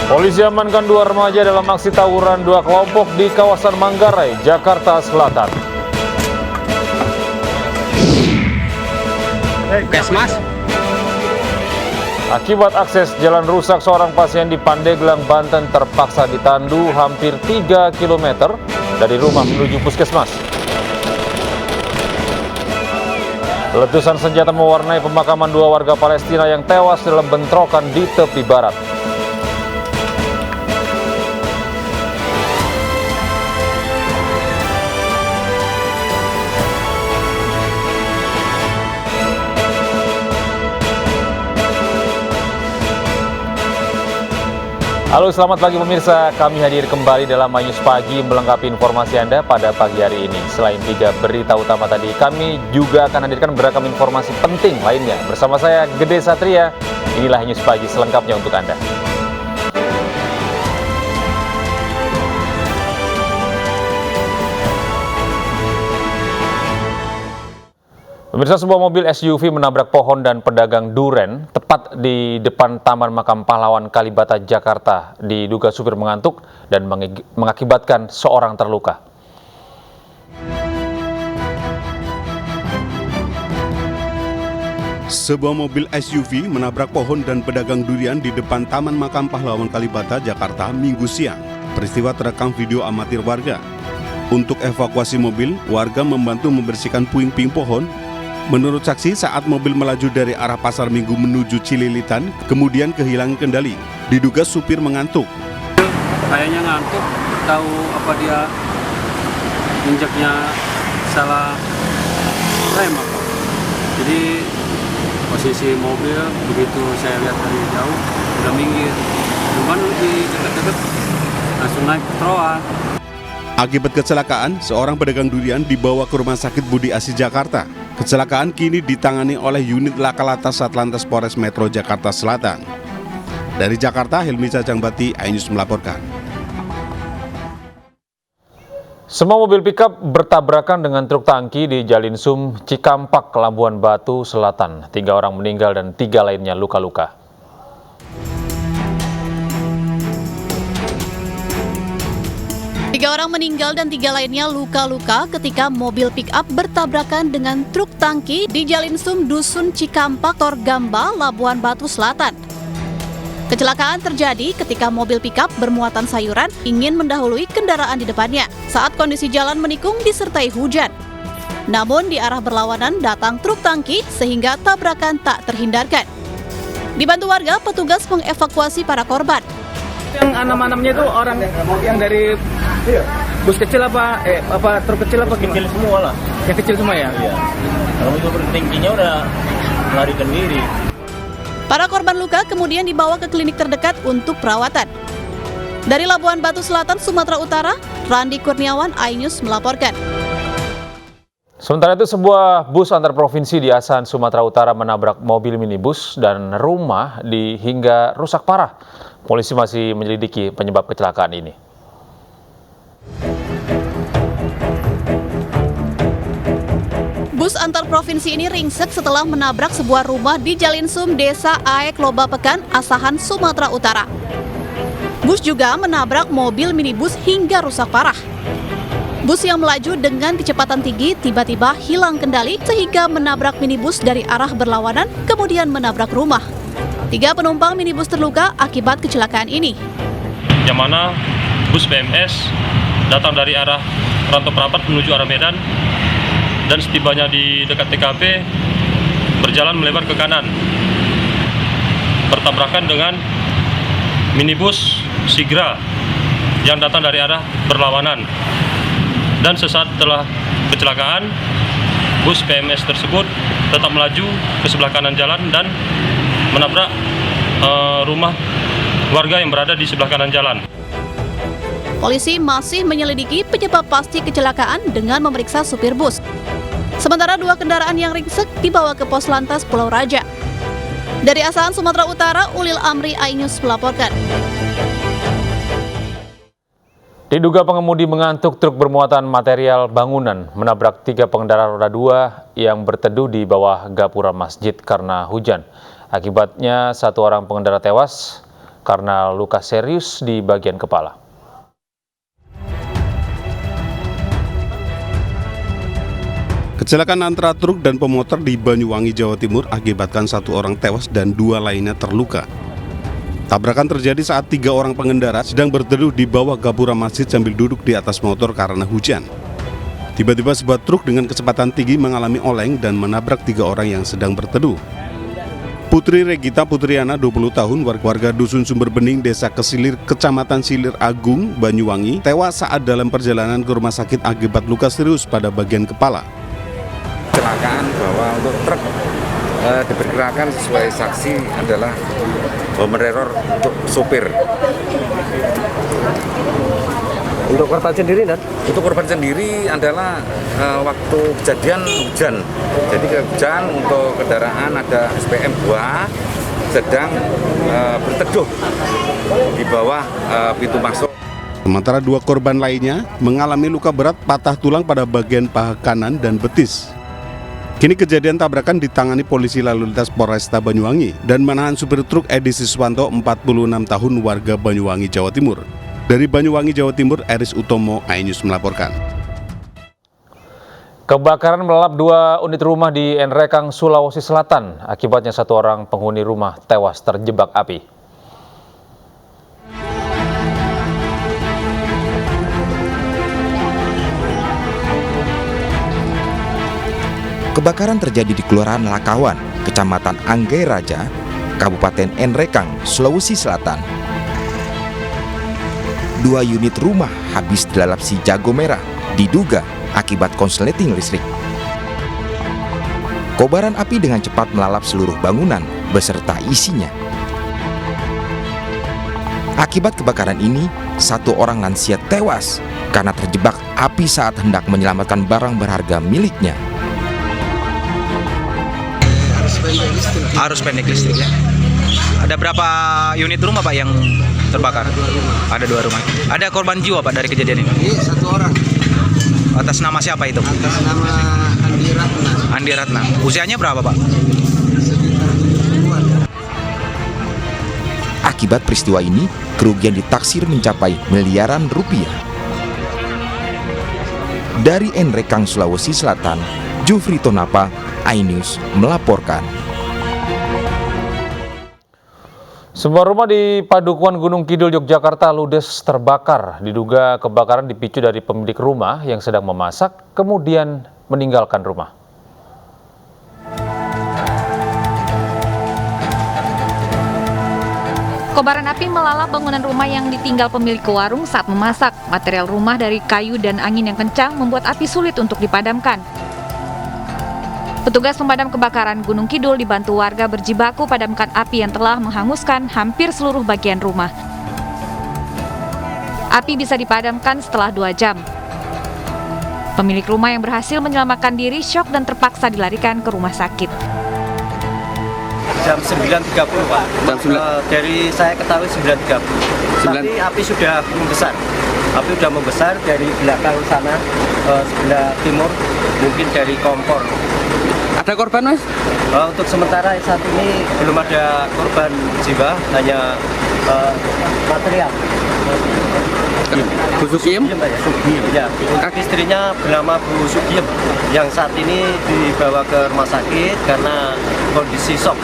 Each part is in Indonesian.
Polisi amankan dua remaja dalam aksi tawuran dua kelompok di kawasan Manggarai, Jakarta Selatan. Puskesmas. Akibat akses jalan rusak, seorang pasien di Pandeglang, Banten terpaksa ditandu hampir 3 km dari rumah menuju puskesmas. Letusan senjata mewarnai pemakaman dua warga Palestina yang tewas dalam bentrokan di tepi barat. Halo, selamat pagi pemirsa. Kami hadir kembali dalam iNews Pagi melengkapi informasi Anda pada pagi hari ini. Selain 3 berita utama tadi, kami juga akan hadirkan beragam informasi penting lainnya. Bersama saya, Gede Satria, inilah iNews Pagi selengkapnya untuk Anda. Pemirsa, sebuah mobil SUV menabrak pohon dan pedagang duren tepat di depan Taman Makam Pahlawan Kalibata, Jakarta. Diduga supir mengantuk dan mengakibatkan seorang terluka. Sebuah mobil SUV menabrak pohon dan pedagang durian di depan Taman Makam Pahlawan Kalibata, Jakarta, Minggu siang. Peristiwa terekam video amatir warga. Untuk evakuasi mobil, warga membantu membersihkan puing-puing pohon. Menurut saksi, saat mobil melaju dari arah Pasar Minggu menuju Cililitan, kemudian kehilangan kendali. Diduga supir mengantuk. Kayaknya ngantuk, tahu apa dia injaknya salah rem apa. Jadi posisi mobil begitu saya lihat dari jauh udah minggir. Cuman di dekat-dekat langsung naik ke trotoar. Akibat kecelakaan, seorang pedagang durian dibawa ke Rumah Sakit Budi Asih Jakarta. Kecelakaan kini ditangani oleh unit Laka Lantas Satlantas Polres Metro Jakarta Selatan. Dari Jakarta, Helmi Cacangbati, iNews melaporkan. Semua mobil pickup bertabrakan dengan truk tangki di Jalinsum, Cikampak, Labuan Batu Selatan. 3 orang meninggal dan 3 lainnya luka-luka. Tiga orang meninggal dan 3 lainnya luka-luka ketika mobil pick-up bertabrakan dengan truk tangki di Jalinsum, Dusun Cikampak, Torgamba, Labuan Batu Selatan. Kecelakaan terjadi ketika mobil pick-up bermuatan sayuran ingin mendahului kendaraan di depannya saat kondisi jalan menikung disertai hujan. Namun di arah berlawanan datang truk tangki sehingga tabrakan tak terhindarkan. Dibantu warga, petugas mengevakuasi para korban. Yang enam-enamnya itu orang yang dari bus kecil apa truk kecil apa kecil semua lah. Yang kecil semua ya? Iya. Kalau itu tingginya udah melarikan diri. Para korban luka kemudian dibawa ke klinik terdekat untuk perawatan. Dari Labuan Batu Selatan, Sumatera Utara, Randi Kurniawan, iNews melaporkan. Sementara itu, sebuah bus antar provinsi di Asahan, Sumatera Utara menabrak mobil minibus dan rumah hingga rusak parah. Polisi masih menyelidiki penyebab kecelakaan ini. Bus antar provinsi ini ringsek setelah menabrak sebuah rumah di Jalinsum, Desa Aek, Loba Pekan, Asahan, Sumatera Utara. Bus juga menabrak mobil minibus hingga rusak parah. Bus yang melaju dengan kecepatan tinggi tiba-tiba hilang kendali sehingga menabrak minibus dari arah berlawanan, kemudian menabrak rumah. 3 penumpang minibus terluka akibat kecelakaan ini. Yang mana bus BMS datang dari arah Rantau Prapat menuju arah Medan dan setibanya di dekat TKP berjalan melebar ke kanan, bertabrakan dengan minibus Sigra yang datang dari arah berlawanan. Dan sesaat setelah kecelakaan, bus PMS tersebut tetap melaju ke sebelah kanan jalan dan menabrak rumah warga yang berada di sebelah kanan jalan. Polisi masih menyelidiki penyebab pasti kecelakaan dengan memeriksa supir bus. Sementara 2 kendaraan yang ringsek dibawa ke Pos Lantas Pulau Raja. Dari Asahan, Sumatera Utara, Ulil Amri, iNews melaporkan. Diduga pengemudi mengantuk, truk bermuatan material bangunan menabrak 3 pengendara roda 2 yang berteduh di bawah gapura masjid karena hujan. Akibatnya 1 orang pengendara tewas, karena luka serius di bagian kepala. Kecelakaan antara truk dan pemotor di Banyuwangi, Jawa Timur akibatkan 1 orang tewas dan 2 lainnya terluka. Tabrakan terjadi saat 3 orang pengendara sedang berteduh di bawah gapura masjid sambil duduk di atas motor karena hujan. Tiba-tiba sebuah truk dengan kecepatan tinggi mengalami oleng dan menabrak 3 orang yang sedang berteduh. Putri Regita Putriana, 20 tahun, warga Dusun Sumber Bening, Desa Kesilir, Kecamatan Silir Agung, Banyuwangi, tewas saat dalam perjalanan ke rumah sakit akibat luka serius pada bagian kepala. Kecelakaan bahwa untuk truk diperkirakan sesuai saksi adalah meneror untuk sopir. Untuk korban sendiri, Nan? Untuk korban sendiri adalah waktu kejadian hujan. Jadi hujan untuk kendaraan ada SPM 2 sedang berteduh di bawah pintu masuk. Sementara 2 korban lainnya mengalami luka berat patah tulang pada bagian paha kanan dan betis. Kini kejadian tabrakan ditangani polisi lalu lintas Polresta Banyuwangi dan menahan supir truk Edi Siswanto, 46 tahun, warga Banyuwangi, Jawa Timur. Dari Banyuwangi, Jawa Timur, Eris Utomo, iNews melaporkan. Kebakaran melalap 2 unit rumah di Nrekang, Sulawesi Selatan. Akibatnya 1 orang penghuni rumah tewas terjebak api. Kebakaran terjadi di Kelurahan Lakawan, Kecamatan Anggai Raja, Kabupaten Nrekang, Sulawesi Selatan. 2 unit rumah habis dilalap si jago merah, diduga akibat konsleting listrik. Kobaran api dengan cepat melalap seluruh bangunan beserta isinya. Akibat kebakaran ini, 1 orang lansia tewas karena terjebak api saat hendak menyelamatkan barang berharga miliknya. Arus pendek listrik ya. Ada berapa unit rumah Pak yang terbakar? Ada 2 rumah. Ada korban jiwa Pak dari kejadian ini? Iya, 1 orang. Atas nama siapa itu? Atas nama Andi Ratna. Andi Ratna. Usianya berapa Pak? Akibat peristiwa ini, kerugian ditaksir mencapai miliaran rupiah. Dari Nrekang, Sulawesi Selatan, Jufri Tonapa, iNews melaporkan. Sebuah rumah di Padukuan Gunung Kidul, Yogyakarta ludes terbakar. Diduga kebakaran dipicu dari pemilik rumah yang sedang memasak, kemudian meninggalkan rumah. Kobaran api melalap bangunan rumah yang ditinggal pemilik warung saat memasak. Material rumah dari kayu dan angin yang kencang membuat api sulit untuk dipadamkan. Petugas pemadam kebakaran Gunung Kidul dibantu warga berjibaku padamkan api yang telah menghanguskan hampir seluruh bagian rumah. Api bisa dipadamkan setelah 2 jam. Pemilik rumah yang berhasil menyelamatkan diri syok dan terpaksa dilarikan ke rumah sakit. Jam 9.30 Pak. Dari saya ketahui 9.30. Tapi api sudah membesar. Api sudah membesar dari belakang sana, sebelah timur, mungkin dari kompor. Ada korban, Mas? Untuk sementara saat ini belum ada korban jiwa, hanya material. Bu Sugiem? Sugiem, ya. Untuk istrinya bernama Bu Sugiem, yang saat ini dibawa ke rumah sakit karena kondisi shock.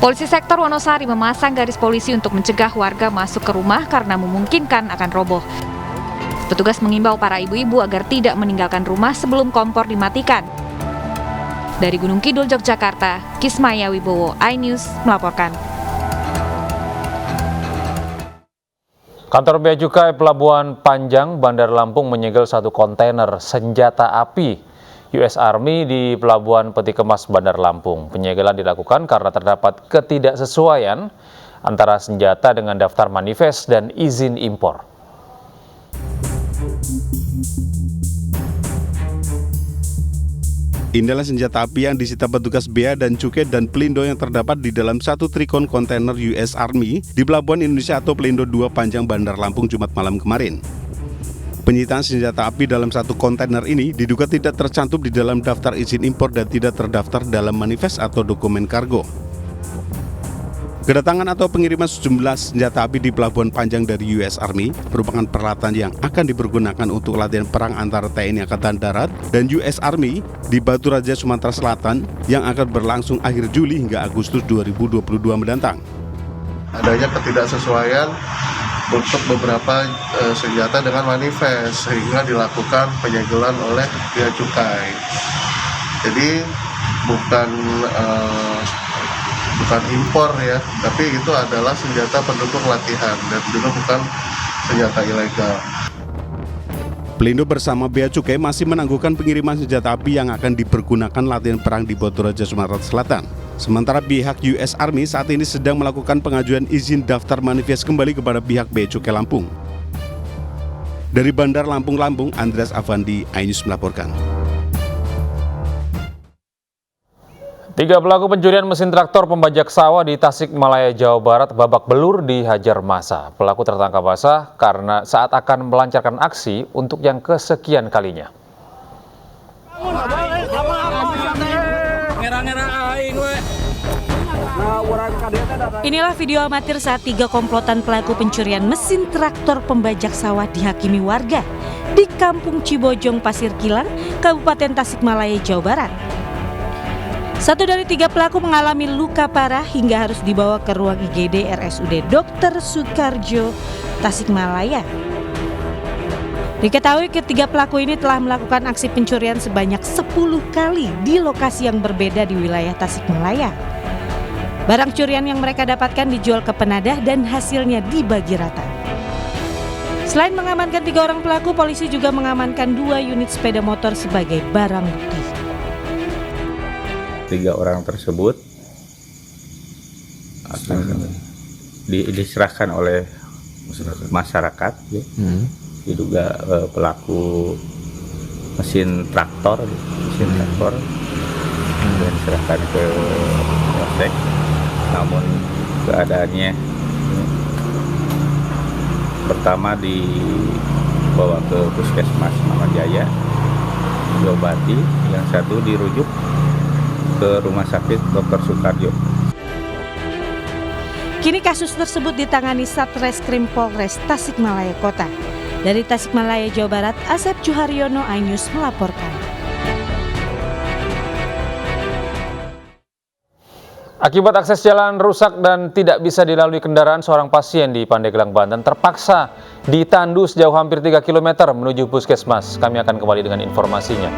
Polisi sektor Wonosari memasang garis polisi untuk mencegah warga masuk ke rumah karena memungkinkan akan roboh. Petugas mengimbau para ibu-ibu agar tidak meninggalkan rumah sebelum kompor dimatikan. Dari Gunung Kidul, Yogyakarta, Kismaya Wibowo, iNews melaporkan. Kantor Bea Cukai Pelabuhan Panjang, Bandar Lampung menyegel 1 kontainer senjata api US Army di Pelabuhan Peti Kemas, Bandar Lampung. Penyegelan dilakukan karena terdapat ketidaksesuaian antara senjata dengan daftar manifest dan izin impor. Inilah senjata api yang disita petugas Bea dan Cukai dan Pelindo yang terdapat di dalam 1 trikon kontainer US Army di Pelabuhan Indonesia atau Pelindo 2 Panjang, Bandar Lampung, Jumat malam kemarin. Penyitaan senjata api dalam 1 kontainer ini diduga tidak tercantum di dalam daftar izin impor dan tidak terdaftar dalam manifest atau dokumen kargo. Kedatangan atau pengiriman sejumlah senjata api di Pelabuhan Panjang dari US Army merupakan peralatan yang akan dipergunakan untuk latihan perang antara TNI Angkatan Darat dan US Army di Batu Raja, Sumatera Selatan yang akan berlangsung akhir Juli hingga Agustus 2022 mendatang. Adanya ketidaksesuaian untuk beberapa senjata dengan manifest sehingga dilakukan penyegelan oleh bea cukai. Jadi bukan impor ya, tapi itu adalah senjata pendukung latihan dan juga bukan senjata ilegal. Pelindo bersama Bea Cukai masih menangguhkan pengiriman senjata api yang akan dipergunakan latihan perang di Batu Raja, Sumatera Selatan. Sementara pihak US Army saat ini sedang melakukan pengajuan izin daftar manifest kembali kepada pihak Bea Cukai Lampung. Dari Bandar Lampung, Andreas Avandi, iNews melaporkan. 3 pelaku pencurian mesin traktor pembajak sawah di Tasikmalaya, Jawa Barat babak belur dihajar massa. Pelaku tertangkap basah karena saat akan melancarkan aksi untuk yang kesekian kalinya. Inilah video amatir saat 3 komplotan pelaku pencurian mesin traktor pembajak sawah dihakimi warga di Kampung Cibojong, Pasir Kilang, Kabupaten Tasikmalaya, Jawa Barat. 1 dari 3 pelaku mengalami luka parah hingga harus dibawa ke ruang IGD RSUD Dr. Soekarjo, Tasikmalaya. Diketahui ketiga pelaku ini telah melakukan aksi pencurian sebanyak 10 kali di lokasi yang berbeda di wilayah Tasikmalaya. Barang curian yang mereka dapatkan dijual ke penadah dan hasilnya dibagi rata. Selain mengamankan 3 orang pelaku, polisi juga mengamankan 2 unit sepeda motor sebagai barang bukti. 3 orang tersebut akan diserahkan oleh masyarakat, ya. Diduga pelaku mesin traktor dan diserahkan ke Polsek. Namun keadaannya pertama dibawa ke Puskesmas Manganjaya, diobati, yang satu dirujuk ke Rumah Sakit Dr. Soekarjo. Kini kasus tersebut ditangani Satreskrim Polres Tasikmalaya Kota. Dari Tasikmalaya, Jawa Barat, Asep Juharyono, iNews melaporkan. Akibat akses jalan rusak dan tidak bisa dilalui kendaraan, seorang pasien di Pandeglang, Banten terpaksa ditandu sejauh hampir 3 km menuju puskesmas. Kami akan kembali dengan informasinya.